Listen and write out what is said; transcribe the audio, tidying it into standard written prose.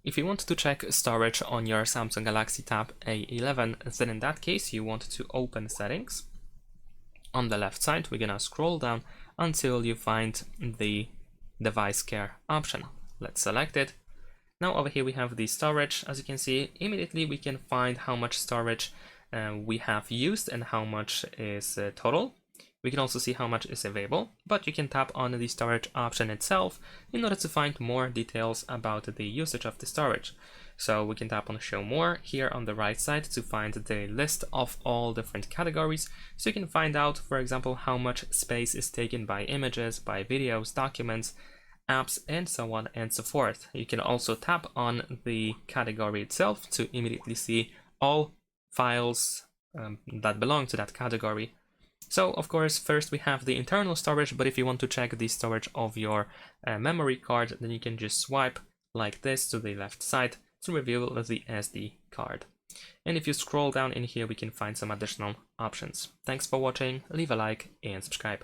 If you want to check storage on your Samsung Galaxy Tab A11, then in that case you want to open Settings. On the left side, we're gonna scroll down until you find the Device Care option. Let's select it. Now over here we have the storage. As you can see, immediately we can find how much storage we have used and how much is total. We can also see how much is available, but you can tap on the storage option itself in order to find more details about the usage of the storage. So we can tap on Show More here on the right side to find the list of all different categories. So you can find out, for example, how much space is taken by images, by videos, documents, apps, and so on and so forth. You can also tap on the category itself to immediately see all files that belong to that category. So of course, first we have the internal storage, but if you want to check the storage of your memory card, then you can just swipe like this to the left side to reveal the SD card. And if you scroll down in here, we can find some additional options. Thanks for watching, leave a like and subscribe.